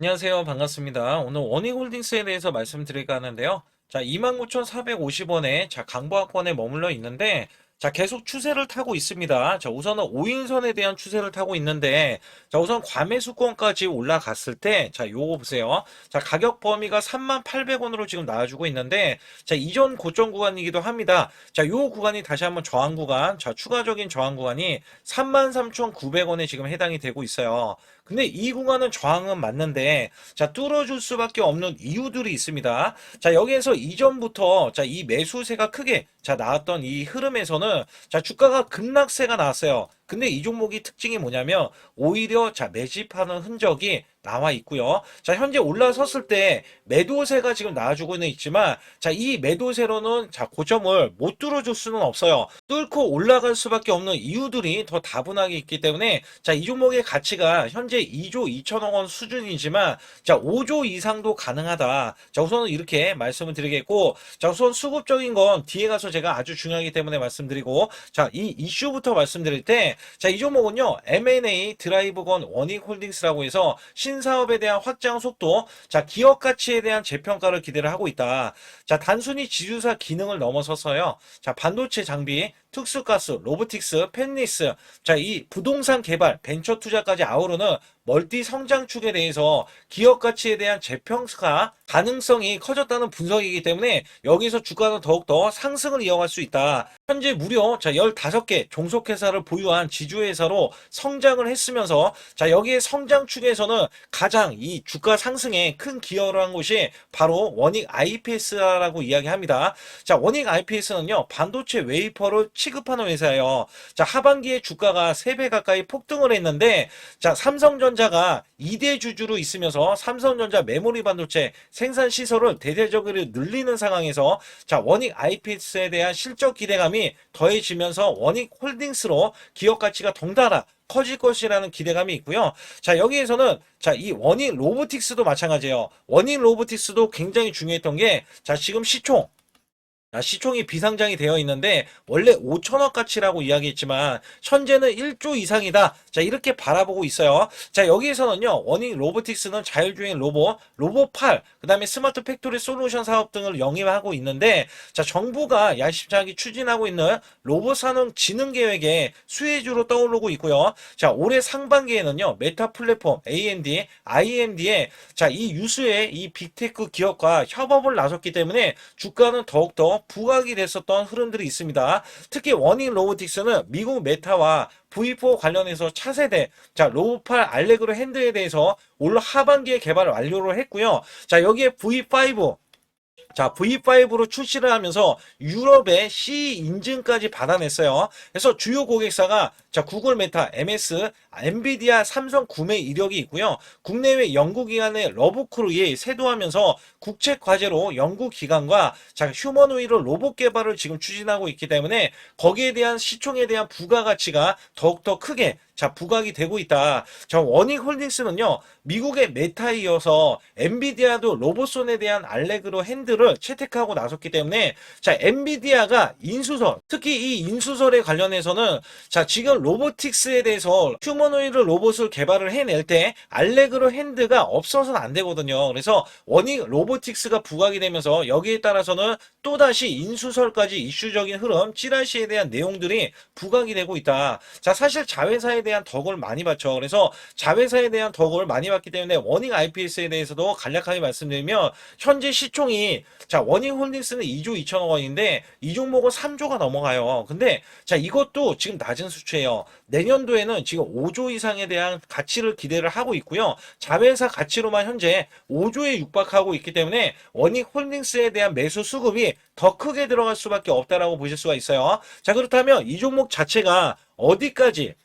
안녕하세요. 반갑습니다. 오늘 원익홀딩스에 대해서 말씀드릴까 하는데요. 자, 29,450원에 강보합권에 머물러 있는데, 계속 추세를 타고 있습니다. 우선은 5인선에 대한 추세를 타고 있는데, 우선 과매수권까지 올라갔을 때, 요거 보세요. 가격 범위가 38,000원으로 지금 나와주고 있는데, 이전 고점 구간이기도 합니다. 요 구간이 다시 한번 저항 구간, 추가적인 저항 구간이 33,900원에 지금 해당이 되고 있어요. 근데 이 구간은 저항은 맞는데 뚫어줄 수밖에 없는 이유들이 있습니다. 여기에서 이전부터 이 매수세가 크게 나왔던 이 흐름에서는 주가가 급락세가 나왔어요. 근데 이 종목이 특징이 뭐냐면 오히려 매집하는 흔적이 나와 있고요. 현재 올라섰을 때 매도세가 지금 나와주고는 있지만 이 매도세로는 고점을 못 뚫어줄 수는 없어요. 뚫고 올라갈 수밖에 없는 이유들이 더 다분하게 있기 때문에 이 종목의 가치가 현재 2조 2천억 원 수준이지만 5조 이상도 가능하다. 우선은 이렇게 말씀을 드리겠고, 우선 수급적인 건 뒤에 가서 제가 아주 중요하기 때문에 말씀드리고, 이 이슈부터 말씀드릴 때 이 종목은요, M&A 드라이브건 원익홀딩스라고 해서 신사업에 대한 확장 속도, 기업 가치에 대한 재평가를 기대를 하고 있다. 단순히 지주사 기능을 넘어서서요, 반도체 장비, 특수가스, 로보틱스, 펜리스, 이 부동산 개발, 벤처 투자까지 아우르는 멀티 성장축에 대해서 기업 가치에 대한 재평가 가능성이 커졌다는 분석이기 때문에 여기서 주가는 더욱더 상승을 이어갈 수 있다. 현재 무려 15개 종속회사를 보유한 지주회사로 성장을 했으면서 여기에 성장축에서는 가장 이 주가 상승에 큰 기여를 한 곳이 바로 원익 IPS라고 이야기합니다. 원익 IPS는요, 반도체 웨이퍼를 취급하는 회사예요. 하반기에 주가가 3배 가까이 폭등을 했는데, 삼성전자가 2대 주주로 있으면서 삼성전자 메모리 반도체 생산 시설을 대대적으로 늘리는 상황에서 원익 IPS에 대한 실적 기대감이 더해지면서 원익 홀딩스로 기업 가치가 덩달아 커질 것이라는 기대감이 있고요. 여기에서는 이 원익 로보틱스도 마찬가지예요. 원익 로보틱스도 굉장히 중요했던 게 지금 시총이 비상장이 되어 있는데 원래 5천억 가치라고 이야기했지만 현재는 1조 이상이다. 이렇게 바라보고 있어요. 여기에서는요, 원익 로보틱스는 자율주행 로봇8, 그다음에 스마트 팩토리 솔루션 사업 등을 영위하고 있는데 정부가 야심차게 추진하고 있는 로봇 산업 진흥 계획에 수혜주로 떠오르고 있고요. 올해 상반기에는요, 메타 플랫폼 AMD, IMD의 이 유수의 이 빅테크 기업과 협업을 나섰기 때문에 주가는 더욱더 부각이 됐었던 흐름들이 있습니다. 특히 원익 로보틱스는 미국 메타와 V4 관련해서 차세대 로봇8 알레그로 핸드에 대해서 올 하반기에 개발을 완료를 했고요. 여기에 V5 V5로 출시를 하면서 유럽의 CE 인증까지 받아냈어요. 그래서 주요 고객사가 구글 메타, MS, 엔비디아, 삼성 구매 이력이 있고요. 국내외 연구기관의 러브크루에 세도하면서 국책 과제로 연구기관과 휴머노이드 로봇 개발을 지금 추진하고 있기 때문에 거기에 대한 시총에 대한 부가가치가 더욱더 크게 부각이 되고 있다. 원익 홀딩스는요, 미국의 메타에 이어서 엔비디아도 로봇손에 대한 알레그로 핸드를 채택하고 나섰기 때문에 엔비디아가 인수설, 특히 이 인수설에 관련해서는 지금 로보틱스에 대해서 휴머노이드 로봇을 개발을 해낼 때 알레그로 핸드가 없어서는 안 되거든요. 그래서 원익 로보틱스가 부각이 되면서 여기에 따라서는 또다시 인수설까지 이슈적인 흐름, 찌라시에 대한 내용들이 부각이 되고 있다. 사실 자회사에 대한 덕을 많이 받죠. 그래서 자회사에 대한 덕을 많이 받기 때문에 원익 IPS에 대해서도 간략하게 말씀드리면 현재 시총이 원익 홀딩스는 2조 2천억 원인데 이 종목은 3조가 넘어가요. 근데 이것도 지금 낮은 수치예요. 내년도에는 지금 5조 이상에 대한 가치를 기대를 하고 있고요. 자회사 가치로만 현재 5조에 육박하고 있기 때문에 원익 홀딩스에 대한 매수 수급이 더 크게 들어갈 수밖에 없다라고 보실 수가 있어요. 그렇다면 이 종목 자체가 어디까지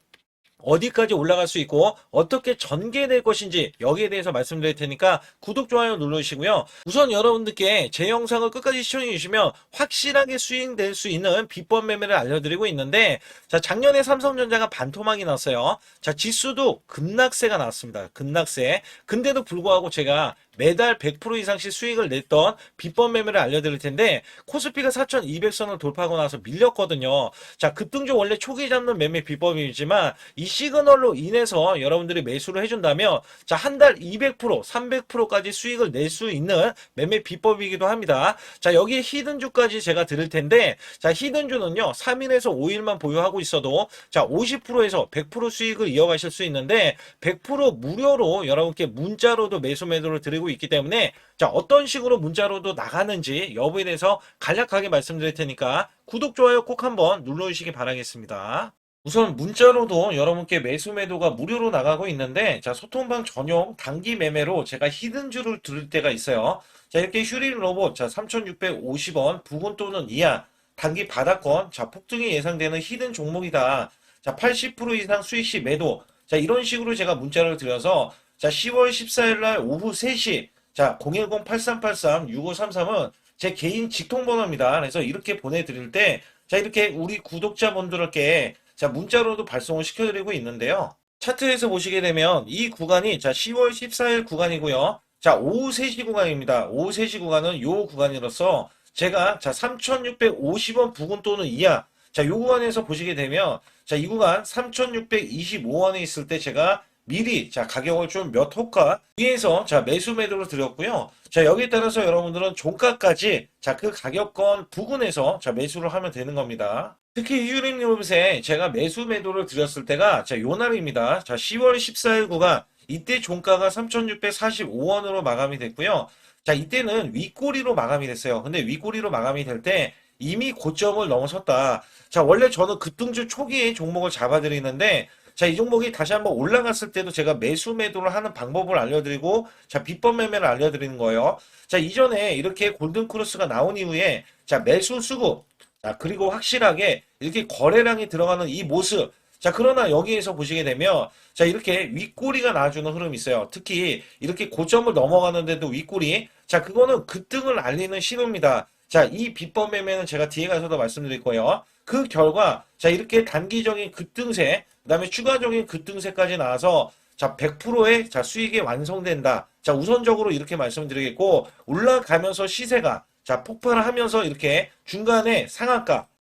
올라갈 수 있고 어떻게 전개될 것인지 여기에 대해서 말씀드릴 테니까 구독, 좋아요 눌러주시고요. 우선 여러분들께 제 영상을 끝까지 시청해 주시면 확실하게 수익될 수 있는 비법 매매를 알려드리고 있는데 작년에 삼성전자가 반토막이 났어요. 지수도 급락세가 나왔습니다. 급락세. 근데도 불구하고 제가 매달 100% 이상씩 수익을 냈던 비법 매매를 알려드릴 텐데 코스피가 4,200선을 돌파하고 나서 밀렸거든요. 급등주 원래 초기 잡는 매매 비법이지만 이 시그널로 인해서 여러분들이 매수를 해준다면 자, 한 달 200%, 300%까지 수익을 낼 수 있는 매매 비법이기도 합니다. 자, 여기에 히든주까지 제가 드릴 텐데, 자, 히든주는요, 3일에서 5일만 보유하고 있어도 자, 50%에서 100% 수익을 이어가실 수 있는데, 100% 무료로 여러분께 문자로도 매수 매도를 드리고 있기 때문에, 자, 어떤 식으로 문자로도 나가는지 여부에 대해서 간략하게 말씀드릴 테니까 구독, 좋아요 꼭 한번 눌러주시기 바라겠습니다. 우선 문자로도 여러분께 매수 매도가 무료로 나가고 있는데, 자, 소통방 전용 단기 매매로 제가 히든주를 드릴 때가 있어요. 자, 이렇게 휴림 로봇, 자, 3,650원 부근 또는 이하 단기 바닥권, 자, 폭등이 예상되는 히든 종목이다. 자, 80% 이상 수익 시 매도. 자, 이런 식으로 제가 문자를 드려서, 자, 10월 14일 날 오후 3시, 자, 010-8383-6533은 제 개인 직통번호입니다. 그래서 이렇게 보내드릴 때, 자, 이렇게 우리 구독자분들께 자, 문자로도 발송을 시켜드리고 있는데요. 차트에서 보시게 되면 이 구간이 자, 10월 14일 구간이고요. 자, 오후 3시 구간입니다. 오후 3시 구간은 요 구간이라서 제가 자, 3,650원 부근 또는 이하, 자, 요 구간에서 보시게 되면 자, 이 구간 3,625원에 있을 때 제가 미리 자, 가격을 좀 몇 호가 위에서 자, 매수 매도를 드렸고요. 자, 여기에 따라서 여러분들은 종가까지 자, 그 가격권 부근에서 자, 매수를 하면 되는 겁니다. 특히 휴림 로봇에 제가 매수 매도를 드렸을 때가 자, 요 날입니다. 자, 10월 14일 구간 이때 종가가 3,645원으로 마감이 됐고요. 자, 이때는 윗꼬리로 마감이 됐어요. 근데 윗꼬리로 마감이 될 때 이미 고점을 넘어섰다. 자, 원래 저는 급등주 초기에 종목을 잡아드리는데 자, 이 종목이 다시 한번 올라갔을 때도 제가 매수 매도를 하는 방법을 알려드리고 자, 비법 매매를 알려드리는 거예요. 자, 이전에 이렇게 골든크로스가 나온 이후에 자, 매수 수급, 자, 그리고 확실하게 이렇게 거래량이 들어가는 이 모습. 자, 그러나 여기에서 보시게 되면 자, 이렇게 윗꼬리가 나와주는 흐름이 있어요. 특히 이렇게 고점을 넘어가는데도 윗꼬리. 자, 그거는 급등을 알리는 신호입니다. 자, 이 비법 매매는 제가 뒤에 가서도 말씀드릴 거예요. 그 결과 자, 이렇게 단기적인 급등세, 그다음에 추가적인 급등세까지 나와서 자, 100%의 자, 수익이 완성된다. 자, 우선적으로 이렇게 말씀드리겠고 올라가면서 시세가 자, 폭발을 하면서 이렇게 중간에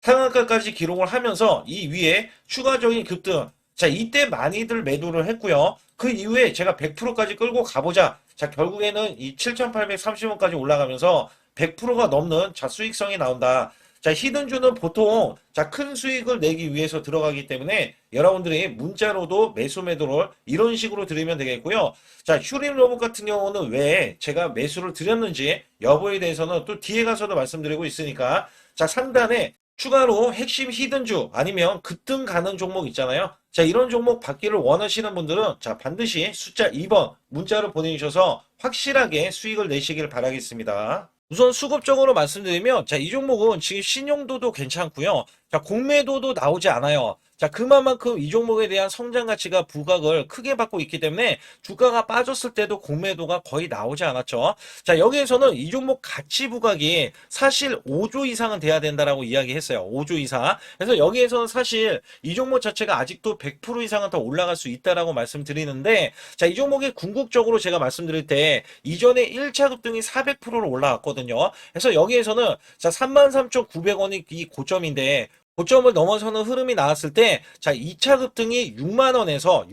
상한가까지 기록을 하면서 이 위에 추가적인 급등. 자, 이때 많이들 매도를 했고요. 그 이후에 제가 100%까지 끌고 가보자. 자, 결국에는 이 7,830원까지 올라가면서 100%가 넘는 자, 수익성이 나온다. 자, 히든주는 보통 자, 큰 수익을 내기 위해서 들어가기 때문에 여러분들이 문자로도 매수 매도를 이런 식으로 드리면 되겠고요. 자, 휴림 로봇 같은 경우는 왜 제가 매수를 드렸는지 여부에 대해서는 또 뒤에 가서도 말씀드리고 있으니까 자, 상단에 추가로 핵심 히든주 아니면 급등 가는 종목 있잖아요. 자, 이런 종목 받기를 원하시는 분들은 자, 반드시 숫자 2번 문자로 보내주셔서 확실하게 수익을 내시길 바라겠습니다. 우선 수급적으로 말씀드리면 자, 이 종목은 지금 신용도도 괜찮고요. 자, 공매도도 나오지 않아요. 자, 그만큼 이 종목에 대한 성장 가치가 부각을 크게 받고 있기 때문에 주가가 빠졌을 때도 공매도가 거의 나오지 않았죠. 자, 여기에서는 이 종목 가치 부각이 사실 5조 이상은 돼야 된다라고 이야기했어요. 5조 이상. 그래서 여기에서는 사실 이 종목 자체가 아직도 100% 이상은 더 올라갈 수 있다라고 말씀드리는데 자, 이 종목이 궁극적으로 제가 말씀드릴 때 이전에 1차 급등이 400%로 올라왔거든요. 그래서 여기에서는 자, 33,900원이 이 고점인데 고점을 넘어서는 흐름이 나왔을 때, 자, 2차 급등이 6만원에서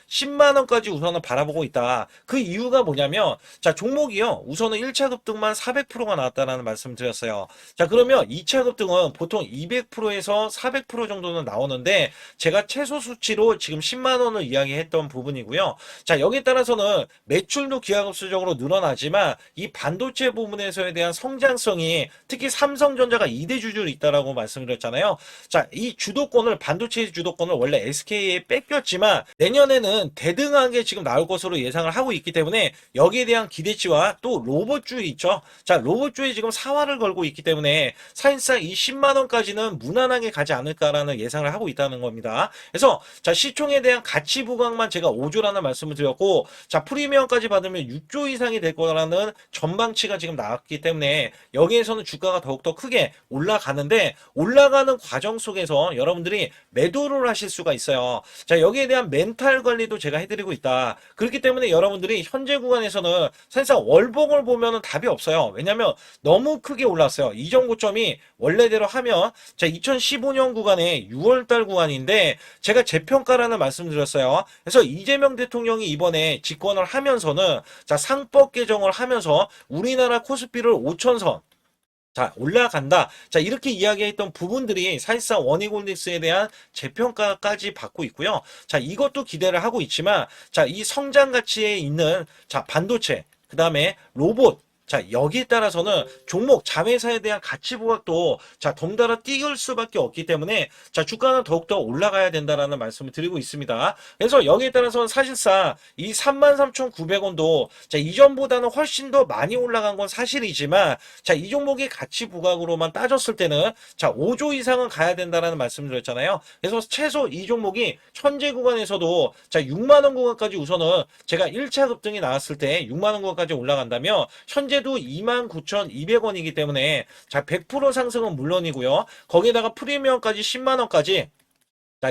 10만원까지 우선은 바라보고 있다. 그 이유가 뭐냐면, 자, 종목이요. 우선은 1차 급등만 400%가 나왔다는 말씀 드렸어요. 자, 그러면 2차 급등은 보통 200%에서 400% 정도는 나오는데, 제가 최소 수치로 지금 10만원을 이야기했던 부분이고요. 자, 여기에 따라서는 매출도 기하급수적으로 늘어나지만, 이 반도체 부분에서에 대한 성장성이 특히 삼성전자가 2대 주주로 있다라고 말씀드렸잖아요. 자, 이 주도권을 반도체 주도권을 원래 SK에 뺏겼지만 내년에는 대등하게 지금 나올 것으로 예상을 하고 있기 때문에 여기에 대한 기대치와 또 로봇주의 있죠. 자, 로봇주의 지금 사활을 걸고 있기 때문에 사실상 이 10만 원까지는 무난하게 가지 않을까라는 예상을 하고 있다는 겁니다. 그래서 자, 시총에 대한 가치 부각만 제가 5조라는 말씀을 드렸고 자, 프리미엄까지 받으면 6조 이상이 될 거라는 전망치가 지금 나왔기 때문에 여기에서는 주가가 더욱더 크게 올라가는데 올라가 올라가는 과정 속에서 여러분들이 매도를 하실 수가 있어요. 자, 여기에 대한 멘탈 관리도 제가 해드리고 있다. 그렇기 때문에 여러분들이 현재 구간에서는 사실상 월봉을 보면은 답이 없어요. 왜냐면 너무 크게 올랐어요. 이전 고점이 원래대로 하면 자, 2015년 구간에 6월달 구간인데 제가 재평가라는 말씀드렸어요. 그래서 이재명 대통령이 이번에 집권을 하면서는 자, 상법 개정을 하면서 우리나라 코스피를 5천선 자, 올라간다. 자, 이렇게 이야기했던 부분들이 사실상 원익홀딩스에 대한 재평가까지 받고 있고요. 자, 이것도 기대를 하고 있지만, 자, 이 성장 가치에 있는, 자, 반도체, 그 다음에 로봇, 자, 여기에 따라서는 종목, 자회사에 대한 가치 부각도, 자, 덩달아 띄울 수밖에 없기 때문에, 자, 주가는 더욱더 올라가야 된다라는 말씀을 드리고 있습니다. 그래서 여기에 따라서는 사실상 이 33,900원도, 자, 이전보다는 훨씬 더 많이 올라간 건 사실이지만, 자, 이 종목의 가치 부각으로만 따졌을 때는, 자, 5조 이상은 가야 된다라는 말씀을 드렸잖아요. 그래서 최소 이 종목이 현재 구간에서도, 자, 6만원 구간까지 우선은 제가 1차 급등이 나왔을 때 6만원 구간까지 올라간다면, 현재 도 29,200원이기 때문에 자, 100% 상승은 물론이고요. 거기에다가 프리미엄까지 10만원까지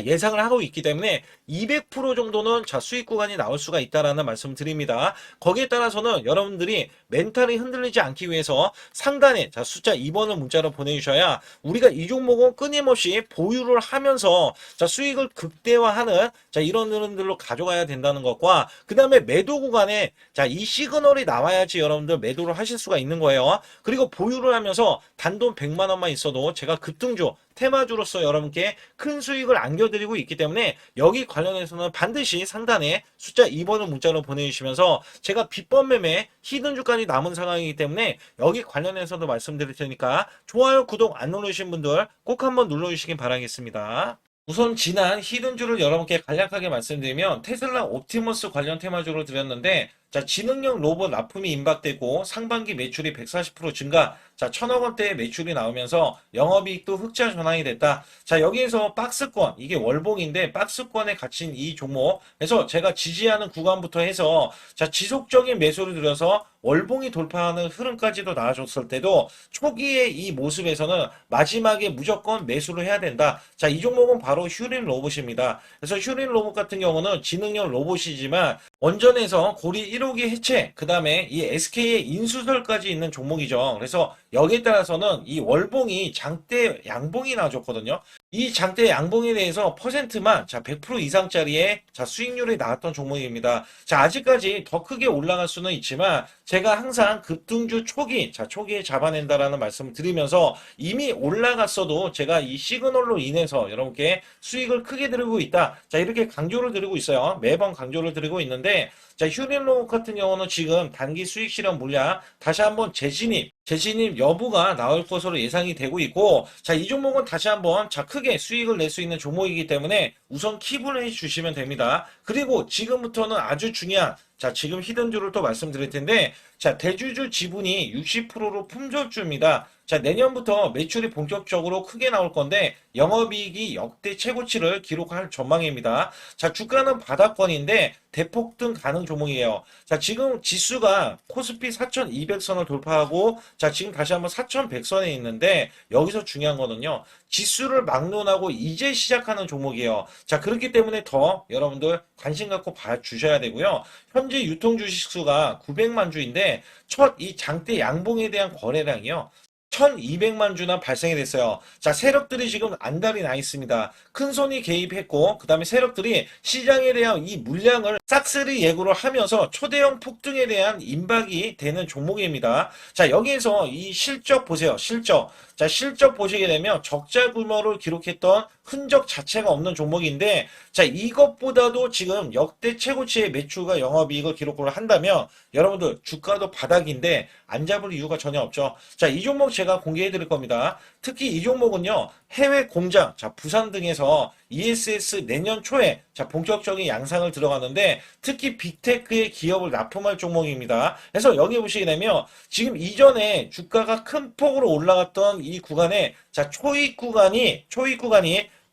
예상을 하고 있기 때문에 200% 정도는 자, 수익 구간이 나올 수가 있다라는 말씀을 드립니다. 거기에 따라서는 여러분들이 멘탈이 흔들리지 않기 위해서 상단에 자, 숫자 2번을 문자로 보내주셔야 우리가 이 종목은 끊임없이 보유를 하면서 자, 수익을 극대화하는 자, 이런 흐름들로 가져가야 된다는 것과 그 다음에 매도 구간에 자, 이 시그널이 나와야지 여러분들 매도를 하실 수가 있는 거예요. 그리고 보유를 하면서 단돈 100만원만 있어도 제가 급등주 테마주로서 여러분께 큰 수익을 안겨드리고 있기 때문에 여기 관련해서는 반드시 상단에 숫자 2번을 문자로 보내주시면서 제가 비법 매매 히든주까지 남은 상황이기 때문에 여기 관련해서도 말씀드릴 테니까 좋아요, 구독 안 누르신 분들 꼭 한번 눌러주시기 바라겠습니다. 우선 지난 히든주를 여러분께 간략하게 말씀드리면 테슬라 옵티머스 관련 테마주로 드렸는데 자, 지능형 로봇 납품이 임박되고 상반기 매출이 140% 증가, 자, 1,000억원대의 매출이 나오면서 영업이익도 흑자 전환이 됐다. 자, 여기에서 박스권, 이게 월봉인데 박스권에 갇힌 이 종목, 그래서 제가 지지하는 구간부터 해서 자, 지속적인 매수를 들여서 월봉이 돌파하는 흐름까지도 나와줬을 때도 초기의 이 모습에서는 마지막에 무조건 매수를 해야 된다. 자, 이 종목은 바로 휴린 로봇입니다. 그래서 휴린 로봇 같은 경우는 지능형 로봇이지만 원전에서 고리 1호기 해체, 그 다음에 이 SK의 인수설까지 있는 종목이죠. 그래서 여기에 따라서는 이 월봉이 장대 양봉이 나와줬거든요. 이 장대 양봉에 대해서 퍼센트만 자, 100% 이상짜리의 자, 수익률이 나왔던 종목입니다. 자, 아직까지 더 크게 올라갈 수는 있지만 제가 항상 급등주 초기, 자, 초기에 잡아낸다라는 말씀을 드리면서 이미 올라갔어도 제가 이 시그널로 인해서 여러분께 수익을 크게 드리고 있다. 자, 이렇게 강조를 드리고 있어요. 매번 강조를 드리고 있는데 자, 휴린로봇 같은 경우는 지금 단기 수익 실현 물량 다시 한번 재진입 여부가 나올 것으로 예상이 되고 있고 자, 이 종목은 다시 한번 자, 크게 수익을 낼 수 있는 종목이기 때문에 우선 킵을 해 주시면 됩니다. 그리고 지금부터는 아주 중요한 자, 지금 히든주를 또 말씀드릴 텐데 자, 대주주 지분이 60%로 품절주입니다. 자, 내년부터 매출이 본격적으로 크게 나올 건데 영업이익이 역대 최고치를 기록할 전망입니다. 자, 주가는 바닥권인데 대폭등 가능 종목이에요. 자, 지금 지수가 코스피 4,200선을 돌파하고 자, 지금 다시 한번 4,100선에 있는데 여기서 중요한 거는요. 지수를 막론하고 이제 시작하는 종목이에요. 자, 그렇기 때문에 더 여러분들 관심 갖고 봐주셔야 되고요. 현재 유통 주식 수가 900만 주인데 첫 이 장대 양봉에 대한 거래량이요. 1,200만 주나 발생이 됐어요. 자, 세력들이 지금 안달이 나 있습니다. 큰 손이 개입했고 그 다음에 세력들이 시장에 대한 이 물량을 싹쓸이 예고를 하면서 초대형 폭등에 대한 임박이 되는 종목입니다. 자, 여기에서 이 실적 보세요. 실적. 자, 실적 보시게 되면 적자 규모를 기록했던 흔적 자체가 없는 종목인데 자, 이것보다도 지금 역대 최고치의 매출과 영업이익을 기록을 한다면 여러분들 주가도 바닥인데 안 잡을 이유가 전혀 없죠. 자, 이 종목 제가 공개해 드릴 겁니다. 특히 이 종목은요. 해외 공장, 자, 부산 등에서 ESS 내년 초에 자, 본격적인 양상을 들어가는데 특히 빅테크의 기업을 납품할 종목입니다. 그래서 여기 보시게 되면 지금 이전에 주가가 큰 폭으로 올라갔던 이 구간에 자, 초입 구간이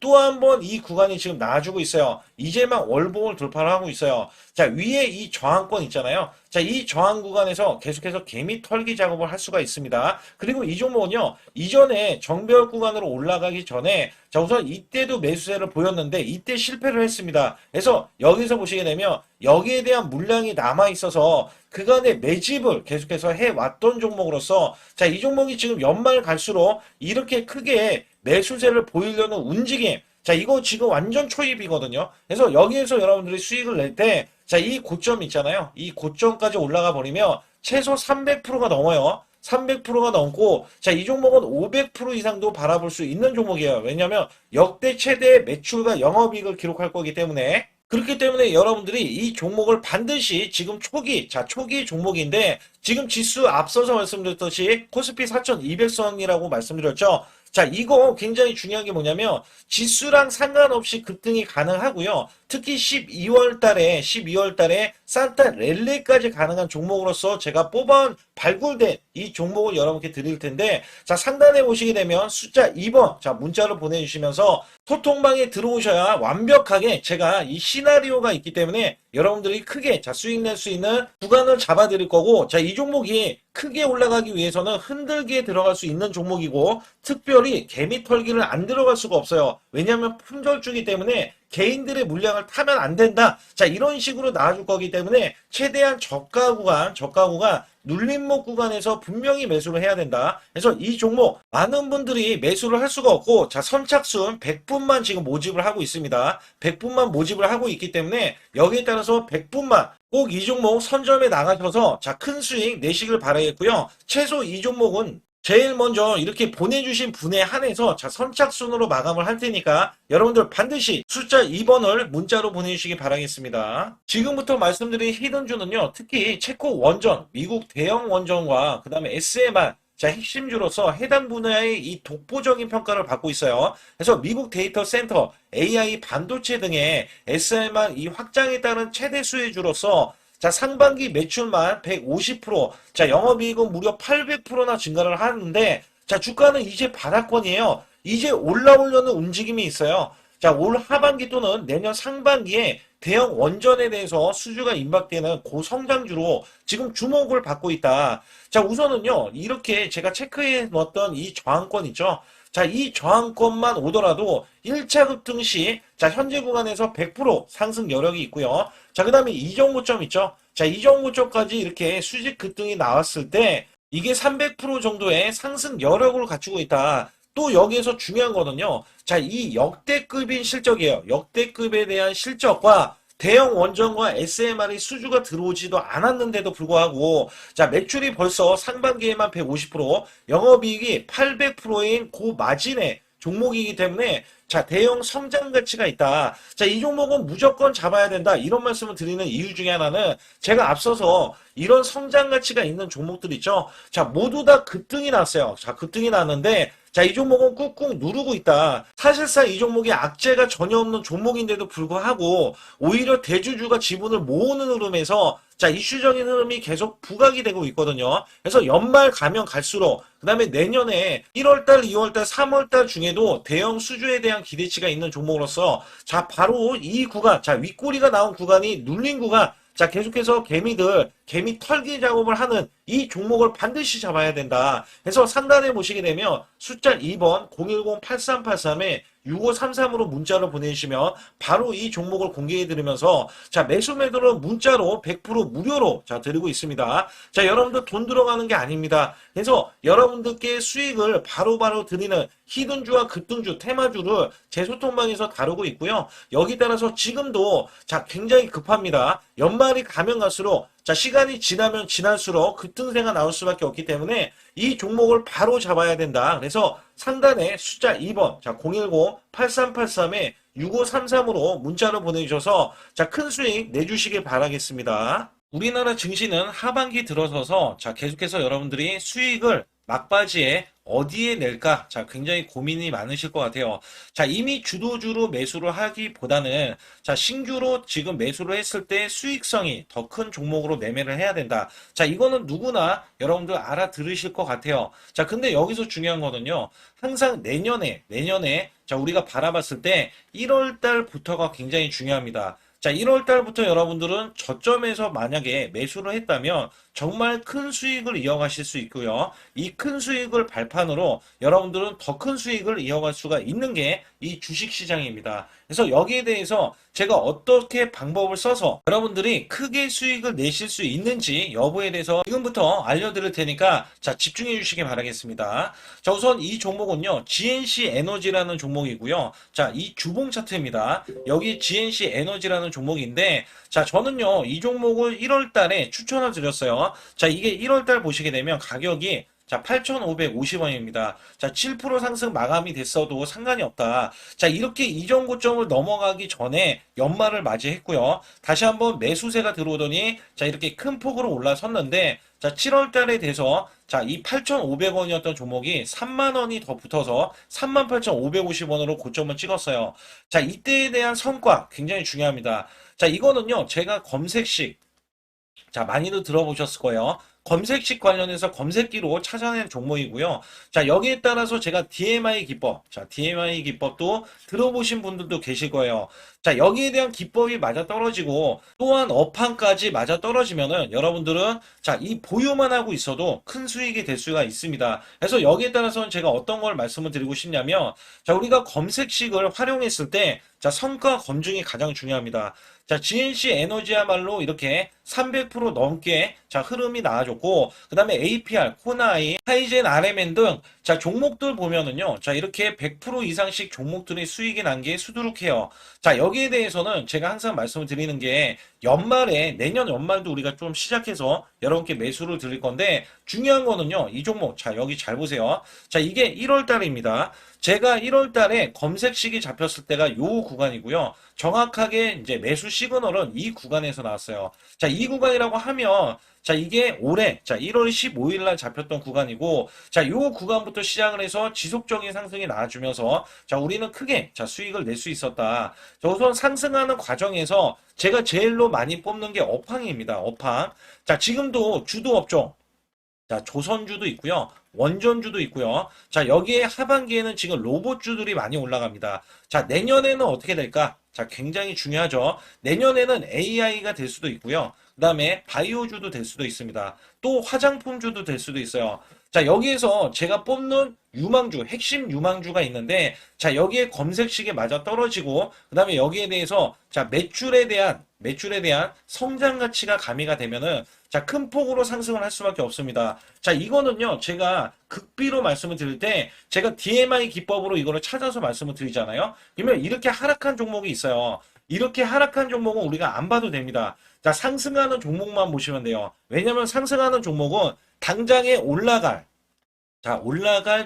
또 한 번 이 구간이 지금 나와주고 있어요. 이제만 월봉을 돌파를 하고 있어요. 자, 위에 이 저항권 있잖아요. 자, 이 저항 구간에서 계속해서 개미 털기 작업을 할 수가 있습니다. 그리고 이 종목은요, 이전에 정배열 구간으로 올라가기 전에, 자, 우선 이때도 매수세를 보였는데, 이때 실패를 했습니다. 그래서 여기서 보시게 되면, 여기에 대한 물량이 남아 있어서, 그간의 매집을 계속해서 해왔던 종목으로서, 자, 이 종목이 지금 연말 갈수록 이렇게 크게 매수세를 보이려는 움직임, 자, 이거 지금 완전 초입이거든요. 그래서 여기에서 여러분들이 수익을 낼 때, 자, 이 고점 있잖아요. 이 고점까지 올라가 버리면 최소 300%가 넘어요. 300%가 넘고, 자, 이 종목은 500% 이상도 바라볼 수 있는 종목이에요. 왜냐하면 역대 최대 매출과 영업이익을 기록할 거기 때문에. 그렇기 때문에 여러분들이 이 종목을 반드시 지금 초기, 자, 초기 종목인데, 지금 지수 앞서서 말씀드렸듯이 코스피 4200선이라고 말씀드렸죠. 자, 이거 굉장히 중요한 게 뭐냐면 지수랑 상관없이 급등이 가능하고요. 특히 12월 달에 산타 랠리까지 가능한 종목으로서 제가 뽑아온 발굴된 이 종목을 여러분께 드릴 텐데, 자, 상단에 보시게 되면 숫자 2번, 자, 문자를 보내주시면서 소통방에 들어오셔야 완벽하게 제가 이 시나리오가 있기 때문에 여러분들이 크게, 자, 수익 낼 수 있는 구간을 잡아 드릴 거고, 자, 이 종목이 크게 올라가기 위해서는 흔들기에 들어갈 수 있는 종목이고, 특별히 개미 털기를 안 들어갈 수가 없어요. 왜냐하면 품절주기 때문에 개인들의 물량을 타면 안 된다. 자, 이런 식으로 나와줄 거기 때문에 최대한 저가 구간 눌림목 구간에서 분명히 매수를 해야 된다. 그래서 이 종목 많은 분들이 매수를 할 수가 없고, 자, 선착순 100분만 지금 모집을 하고 있습니다. 100분만 모집을 하고 있기 때문에 여기에 따라서 100분만 꼭 이 종목 선점에 나가셔서, 자, 큰 수익 내시길 바라겠고요. 최소 이 종목은 제일 먼저 이렇게 보내주신 분에 한해서, 자, 선착순으로 마감을 할 테니까 여러분들 반드시 숫자 2번을 문자로 보내주시기 바라겠습니다. 지금부터 말씀드린 히든주는요, 특히 체코 원전, 미국 대형 원전과 그 다음에 SMR, 자, 핵심주로서 해당 분야의 이 독보적인 평가를 받고 있어요. 그래서 미국 데이터 센터, AI 반도체 등의 SMR 이 확장에 따른 최대 수혜주로서, 자, 상반기 매출만 150%, 자, 영업이익은 무려 800%나 증가를 하는데, 자, 주가는 이제 바닥권이에요. 이제 올라오려는 움직임이 있어요. 자, 올 하반기 또는 내년 상반기에 대형 원전에 대해서 수주가 임박되는 고성장주로 지금 주목을 받고 있다. 자, 우선은요, 이렇게 제가 체크해 놓았던 이 저항권 있죠. 자, 이 저항권만 오더라도 1차 급등 시, 자, 현재 구간에서 100% 상승 여력이 있고요. 자, 그 다음에 이정고점 있죠. 자, 이정고점까지 이렇게 수직 급등이 나왔을 때 이게 300% 정도의 상승 여력을 갖추고 있다. 또 여기에서 중요한 거는요. 자, 이 역대급인 실적이에요. 역대급에 대한 실적과 대형 원전과 SMR이 수주가 들어오지도 않았는데도 불구하고, 자, 매출이 벌써 상반기에만 150%, 영업이익이 800%인 고마진의 종목이기 때문에, 자, 대형 성장 가치가 있다. 자, 이 종목은 무조건 잡아야 된다. 이런 말씀을 드리는 이유 중에 하나는 제가 앞서서 이런 성장 가치가 있는 종목들 있죠. 자, 모두 다 급등이 났어요. 자, 급등이 났는데, 자, 이 종목은 꾹꾹 누르고 있다. 사실상 이 종목이 악재가 전혀 없는 종목인데도 불구하고 오히려 대주주가 지분을 모으는 흐름에서, 자, 이슈적인 흐름이 계속 부각이 되고 있거든요. 그래서 연말 가면 갈수록, 그 다음에 내년에 1월달, 2월달, 3월달 중에도 대형 수주에 대한 기대치가 있는 종목으로서, 자, 바로 이 구간, 자, 윗꼬리가 나온 구간이 눌린 구간, 자, 계속해서 개미 털기 작업을 하는 이 종목을 반드시 잡아야 된다. 그래서 상단에 보시게 되면 숫자 2번 010-8383에 6533으로 문자로 보내주시면 바로 이 종목을 공개해드리면서, 자, 매수 매도는 문자로 100% 무료로, 자, 드리고 있습니다. 자, 여러분들 돈 들어가는 게 아닙니다. 그래서 여러분들께 수익을 바로바로 드리는 히든주와 급등주, 테마주를 제 소통방에서 다루고 있고요. 여기 따라서 지금도, 자, 굉장히 급합니다. 연말이 가면 갈수록, 자, 시간이 지나면 지날수록 급등세가 나올 수밖에 없기 때문에 이 종목을 바로 잡아야 된다. 그래서 상단에 숫자 2번, 자, 010-8383에 6533으로 문자로 보내주셔서, 자, 큰 수익 내주시길 바라겠습니다. 우리나라 증시는 하반기 들어서서 자 계속해서 여러분들이 수익을 막바지에 어디에 낼까? 자, 굉장히 고민이 많으실 것 같아요. 자, 이미 주도주로 매수를 하기보다는 자, 신규로 지금 매수를 했을 때 수익성이 더 큰 종목으로 매매를 해야 된다. 자, 이거는 누구나 여러분들 알아들으실 것 같아요. 자, 근데 여기서 중요한 거는요. 항상 내년에 자, 우리가 바라봤을 때 1월 달부터가 굉장히 중요합니다. 자, 1월 달부터 여러분들은 저점에서 만약에 매수를 했다면 정말 큰 수익을 이어가실 수 있고요. 이 큰 수익을 발판으로 여러분들은 더 큰 수익을 이어갈 수가 있는 게 이 주식 시장입니다. 그래서 여기에 대해서 제가 어떻게 방법을 써서 여러분들이 크게 수익을 내실 수 있는지 여부에 대해서 지금부터 알려드릴 테니까 자, 집중해 주시기 바라겠습니다. 자, 우선 이 종목은요, GNC 에너지라는 종목이고요. 자, 이 주봉 차트입니다. 여기 GNC 에너지라는 종목인데, 자, 저는요, 이 종목을 1월 달에 추천을 드렸어요. 자, 이게 1월 달 보시게 되면 가격이 자, 8,550원입니다. 자, 7% 상승 마감이 됐어도 상관이 없다. 자, 이렇게 이전 고점을 넘어가기 전에 연말을 맞이했고요. 다시 한번 매수세가 들어오더니 자, 이렇게 큰 폭으로 올라섰는데 자, 7월 달에 돼서 자, 이 8,500원이었던 종목이 3만 원이 더 붙어서 38,550원으로 고점을 찍었어요. 자, 이때에 대한 성과 굉장히 중요합니다. 자, 이거는요, 제가 검색식 자, 많이들 들어보셨을 거예요. 검색식 관련해서 검색기로 찾아낸 종목이고요. 자, 여기에 따라서 제가 DMI 기법, 자, DMI 기법도 들어보신 분들도 계실 거예요. 자, 여기에 대한 기법이 맞아 떨어지고 또한 업황까지 맞아 떨어지면은 여러분들은 자, 이 보유만 하고 있어도 큰 수익이 될 수가 있습니다. 그래서 여기에 따라서는 제가 어떤 걸 말씀을 드리고 싶냐면 자, 우리가 검색식을 활용했을 때 자, 성과 검증이 가장 중요합니다. 자, GNC 에너지야말로 이렇게 300% 넘게 자, 흐름이 나와줬고, 그 다음에 APR, 코나이, 하이젠, RMN 등 자, 종목들 보면은요. 자, 이렇게 100% 이상씩 종목들의 수익이 난 게 수두룩해요. 자, 여기에 대해서는 제가 항상 말씀을 드리는 게 연말에, 내년 연말도 우리가 좀 시작해서 여러분께 매수를 드릴 건데, 중요한 거는요. 이 종목, 자, 여기 잘 보세요. 자, 이게 1월 달입니다. 제가 1월 달에 검색식이 잡혔을 때가 요 구간이고요. 정확하게 이제 매수 시그널은 이 구간에서 나왔어요. 자, 이 구간이라고 하면 자, 이게 올해 자, 1월 15일 날 잡혔던 구간이고 자, 요 구간부터 시작을 해서 지속적인 상승이 나와주면서 자, 우리는 크게 자, 수익을 낼 수 있었다. 자, 우선 상승하는 과정에서 제가 제일로 많이 뽑는 게 업황입니다. 업황. 자, 지금도 주도 업종 자, 조선주도 있고요. 원전주도 있고요. 자, 여기에 하반기에는 지금 로봇주들이 많이 올라갑니다. 자, 내년에는 어떻게 될까? 자, 굉장히 중요하죠. 내년에는 AI가 될 수도 있고요. 그 다음에 바이오주도 될 수도 있습니다. 또 화장품주도 될 수도 있어요. 자, 여기에서 제가 뽑는 유망주, 핵심 유망주가 있는데, 자, 여기에 검색식에 맞아 떨어지고, 그 다음에 여기에 대해서, 자, 매출에 대한 성장 가치가 가미가 되면은, 자, 큰 폭으로 상승을 할 수밖에 없습니다. 자, 이거는요, 제가 극비로 말씀을 드릴 때, 제가 DMI 기법으로 이거를 찾아서 말씀을 드리잖아요. 그러면 이렇게 하락한 종목이 있어요. 이렇게 하락한 종목은 우리가 안 봐도 됩니다. 자, 상승하는 종목만 보시면 돼요. 왜냐면 상승하는 종목은 당장에 올라갈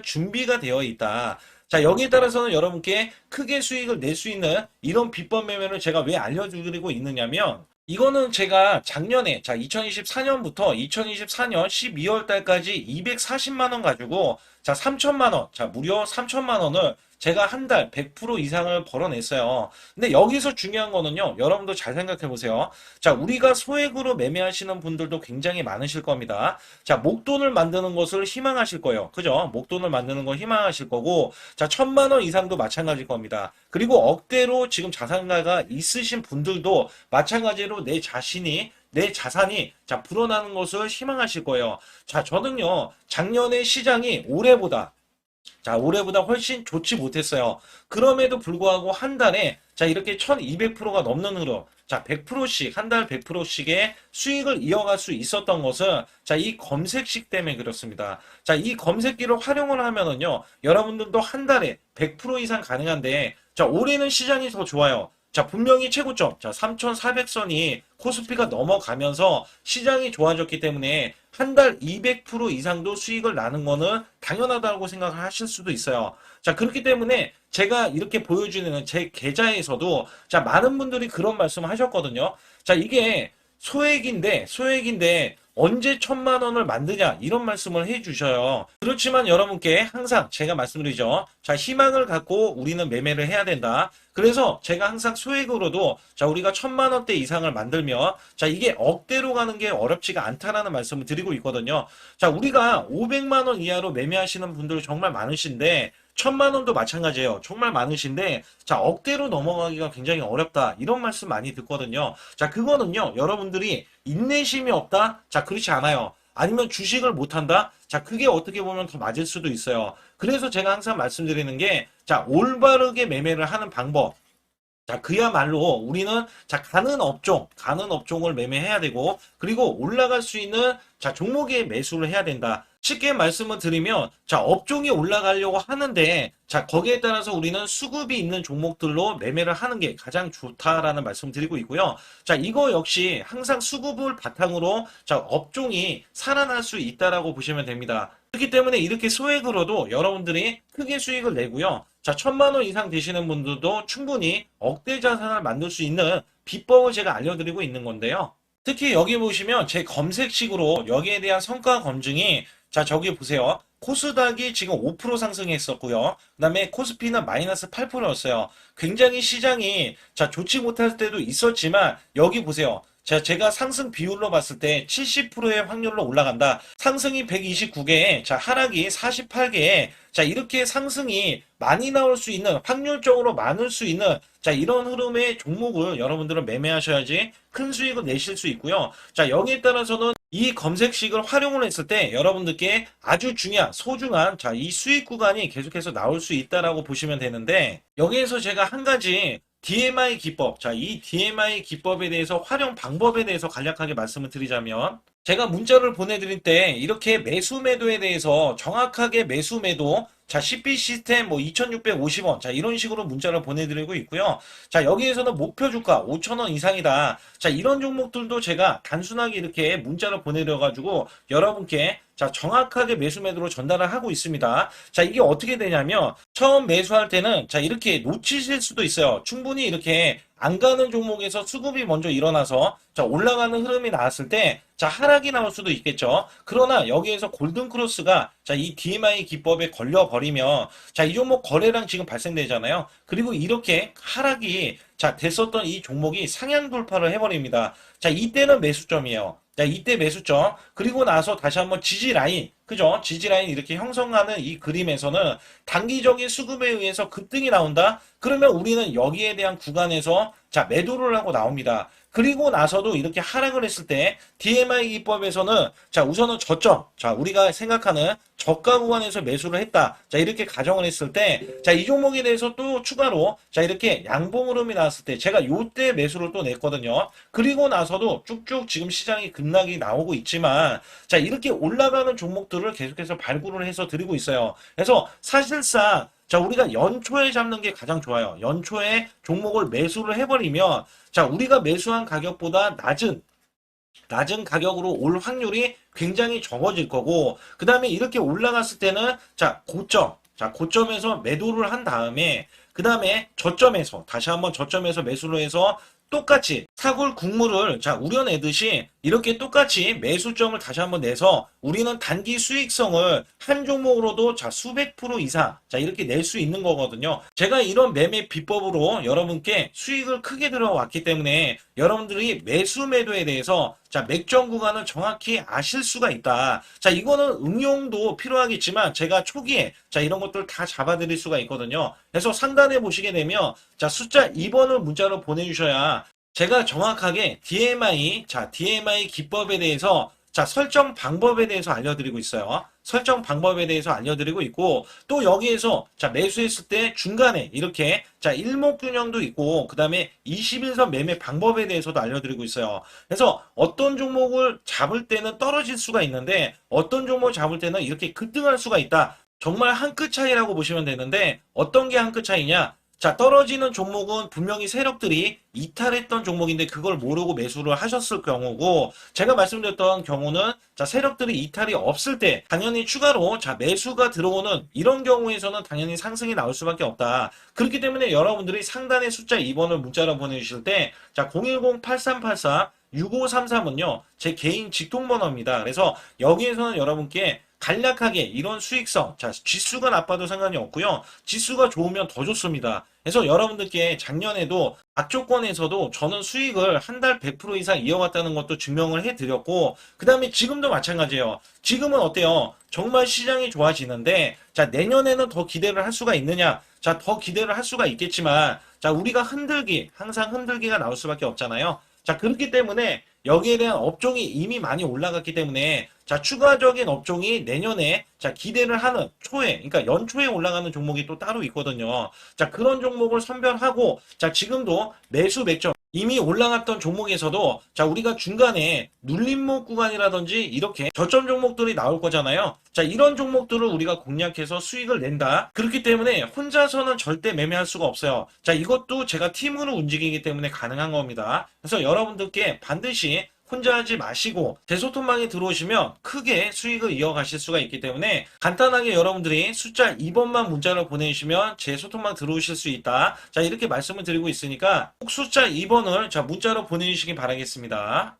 준비가 되어 있다. 자, 여기에 따라서는 여러분께 크게 수익을 낼 수 있는 이런 비법 매매를 제가 왜 알려드리고 있느냐면, 이거는 제가 작년에, 자, 2024년부터 2024년 12월 달까지 240만 원 가지고, 자, 3천만 원, 자, 무려 3천만 원을 제가 한 달 100% 이상을 벌어냈어요. 근데 여기서 중요한 거는요, 여러분도 잘 생각해 보세요. 자, 우리가 소액으로 매매하시는 분들도 굉장히 많으실 겁니다. 자, 목돈을 만드는 것을 희망하실 거예요. 그죠? 목돈을 만드는 걸 희망하실 거고, 자, 1,000만 원 이상도 마찬가지일 겁니다. 그리고 억대로 지금 자산가가 있으신 분들도 마찬가지로 내 자산이 자 불어나는 것을 희망하실 거예요. 자, 저는요 작년에 시장이 올해보다 훨씬 좋지 못했어요. 그럼에도 불구하고 한 달에 자 이렇게 1200%가 넘는 흐름, 자 100%씩 한 달 100%씩의 수익을 이어갈 수 있었던 것은 자 이 검색식 때문에 그렇습니다. 자, 이 검색기를 활용을 하면은요 여러분들도 한 달에 100% 이상 가능한데 자 올해는 시장이 더 좋아요. 자, 분명히 최고점, 자, 3,400선이 코스피가 넘어가면서 시장이 좋아졌기 때문에 한 달 200% 이상도 수익을 나는 거는 당연하다고 생각을 하실 수도 있어요. 자, 그렇기 때문에 제가 이렇게 보여주는 제 계좌에서도 자, 많은 분들이 그런 말씀을 하셨거든요. 자, 이게 소액인데 언제 1,000만 원을 만드냐 이런 말씀을 해주셔요. 그렇지만 여러분께 항상 제가 말씀드리죠. 자, 희망을 갖고 우리는 매매를 해야 된다. 그래서 제가 항상 소액으로도 자, 우리가 1,000만 원대 이상을 만들면 자, 이게 억대로 가는 게 어렵지가 않다라는 말씀을 드리고 있거든요. 자, 우리가 500만 원 이하로 매매하시는 분들 정말 많으신데 1,000만 원도 마찬가지예요. 정말 많으신데 자, 억대로 넘어가기가 굉장히 어렵다. 이런 말씀 많이 듣거든요. 자, 그거는요. 여러분들이 인내심이 없다? 자, 그렇지 않아요. 아니면 주식을 못한다? 자, 그게 어떻게 보면 더 맞을 수도 있어요. 그래서 제가 항상 말씀드리는 게 자, 올바르게 매매를 하는 방법. 자, 그야말로 우리는 자, 가는 업종을 매매해야 되고, 그리고 올라갈 수 있는 자, 종목에 매수를 해야 된다. 쉽게 말씀을 드리면, 자, 업종이 올라가려고 하는데, 자, 거기에 따라서 우리는 수급이 있는 종목들로 매매를 하는 게 가장 좋다라는 말씀 드리고 있고요. 자, 이거 역시 항상 수급을 바탕으로 자, 업종이 살아날 수 있다라고 보시면 됩니다. 그렇기 때문에 이렇게 소액으로도 여러분들이 크게 수익을 내고요. 자, 1,000만 원 이상 되시는 분들도 충분히 억대 자산을 만들 수 있는 비법을 제가 알려드리고 있는 건데요. 특히 여기 보시면 제 검색식으로 여기에 대한 성과 검증이 자, 저기 보세요. 코스닥이 지금 5% 상승했었고요. 그 다음에 코스피는 마이너스 8%였어요. 굉장히 시장이 자, 좋지 못할 때도 있었지만 여기 보세요. 자, 제가 상승 비율로 봤을 때 70%의 확률로 올라간다. 상승이 129개에, 자, 하락이 48개에, 자, 이렇게 상승이 많이 나올 수 있는, 확률적으로 많을 수 있는, 자, 이런 흐름의 종목을 여러분들은 매매하셔야지 큰 수익을 내실 수 있고요. 자, 여기에 따라서는 이 검색식을 활용을 했을 때 여러분들께 아주 중요한, 소중한, 자, 이 수익 구간이 계속해서 나올 수 있다라고 보시면 되는데, 여기에서 제가 한 가지 DMI 기법, 자, 이 DMI 기법에 대해서 활용 방법에 대해서 간략하게 말씀을 드리자면, 제가 문자를 보내드릴 때 이렇게 매수 매도에 대해서 정확하게 매수 매도, 자, CP 시스템 뭐 2,650원, 자, 이런 식으로 문자를 보내드리고 있고요. 자, 여기에서는 목표 주가 5,000원 이상이다. 자, 이런 종목들도 제가 단순하게 이렇게 문자를 보내드려가지고 여러분께 자, 정확하게 매수 매도로 전달을 하고 있습니다. 자, 이게 어떻게 되냐면 처음 매수할 때는 자, 이렇게 놓치실 수도 있어요. 충분히 이렇게 안 가는 종목에서 수급이 먼저 일어나서 자, 올라가는 흐름이 나왔을 때 자, 하락이 나올 수도 있겠죠. 그러나 여기에서 골든 크로스가 자, 이 DMI 기법에 걸려 버리면 자, 이 종목 거래량 지금 발생되잖아요. 그리고 이렇게 하락이 자, 됐었던 이 종목이 상향 돌파를 해 버립니다. 자, 이때는 매수점이에요. 자, 이때 매수점. 그리고 나서 다시 한번 지지 라인. 그죠? 지지 라인 이렇게 형성하는 이 그림에서는 단기적인 수급에 의해서 급등이 나온다? 그러면 우리는 여기에 대한 구간에서 자, 매도를 하고 나옵니다. 그리고 나서도 이렇게 하락을 했을 때 DMI 기법에서는 자, 우선은 저점. 자, 우리가 생각하는 저가 구간에서 매수를 했다. 자, 이렇게 가정을 했을 때 자, 이 종목에 대해서 또 추가로 자, 이렇게 양봉 흐름이 나왔을 때 제가 요때 매수를 또 냈거든요. 그리고 나서도 쭉쭉 지금 시장이 급락이 나오고 있지만 자, 이렇게 올라가는 종목들을 계속해서 발굴을 해서 드리고 있어요. 그래서 사실상 자, 우리가 연초에 잡는 게 가장 좋아요. 연초에 종목을 매수를 해버리면 자, 우리가 매수한 가격보다 낮은 가격으로 올 확률이 굉장히 적어질 거고, 그 다음에 이렇게 올라갔을 때는 자, 고점에서 매도를 한 다음에 그 다음에 저점에서 다시 한번 저점에서 매수를 해서 똑같이 사골 국물을 자, 우려내듯이 이렇게 똑같이 매수점을 다시 한번 내서 우리는 단기 수익성을 한 종목으로도 자, 수백 프로 이상 자, 이렇게 낼 수 있는 거거든요. 제가 이런 매매 비법으로 여러분께 수익을 크게 들어왔기 때문에 여러분들이 매수 매도에 대해서 자, 맥점 구간을 정확히 아실 수가 있다. 자, 이거는 응용도 필요하겠지만 제가 초기에 자, 이런 것들 다 잡아드릴 수가 있거든요. 그래서 상단에 보시게 되면 자, 숫자 2번을 문자로 보내주셔야 제가 정확하게 DMI 기법에 대해서 자, 설정 방법에 대해서 알려드리고 있어요. 설정 방법에 대해서 알려드리고 있고, 또 여기에서 자, 매수했을 때 중간에 이렇게 자, 일목균형도 있고, 그 다음에 21선 매매 방법에 대해서도 알려드리고 있어요. 그래서 어떤 종목을 잡을 때는 떨어질 수가 있는데, 어떤 종목을 잡을 때는 이렇게 급등할 수가 있다. 정말 한 끗 차이라고 보시면 되는데, 어떤 게 한 끗 차이냐? 자, 떨어지는 종목은 분명히 세력들이 이탈했던 종목인데 그걸 모르고 매수를 하셨을 경우고, 제가 말씀드렸던 경우는 자, 세력들이 이탈이 없을 때 당연히 추가로 자, 매수가 들어오는 이런 경우에서는 당연히 상승이 나올 수밖에 없다. 그렇기 때문에 여러분들이 상단의 숫자 2번을 문자로 보내주실 때 자, 010-8384 6533은요, 제 개인 직통번호입니다. 그래서 여기에서는 여러분께 간략하게 이런 수익성, 자, 지수가 나빠도 상관이 없고요. 지수가 좋으면 더 좋습니다. 그래서 여러분들께 작년에도 악조건에서도 저는 수익을 한 달 100% 이상 이어갔다는 것도 증명을 해드렸고, 그 다음에 지금도 마찬가지예요. 지금은 어때요? 정말 시장이 좋아지는데, 자, 내년에는 더 기대를 할 수가 있느냐? 자, 더 기대를 할 수가 있겠지만, 자, 우리가 흔들기, 항상 흔들기가 나올 수밖에 없잖아요. 자, 그렇기 때문에 여기에 대한 업종이 이미 많이 올라갔기 때문에 자, 추가적인 업종이 내년에 자, 기대를 하는 초에, 그러니까 연초에 올라가는 종목이 또 따로 있거든요. 자, 그런 종목을 선별하고 자, 지금도 매수 맥점 이미 올라갔던 종목에서도 자, 우리가 중간에 눌림목 구간이라든지 이렇게 저점 종목들이 나올 거잖아요. 자, 이런 종목들을 우리가 공략해서 수익을 낸다. 그렇기 때문에 혼자서는 절대 매매할 수가 없어요. 자, 이것도 제가 팀으로 움직이기 때문에 가능한 겁니다. 그래서 여러분들께 반드시 혼자 하지 마시고 제 소통방에 들어오시면 크게 수익을 이어가실 수가 있기 때문에 간단하게 여러분들이 숫자 2번만 문자로 보내주시면 제 소통방 들어오실 수 있다. 자, 이렇게 말씀을 드리고 있으니까 꼭 숫자 2번을 자, 문자로 보내주시기 바라겠습니다.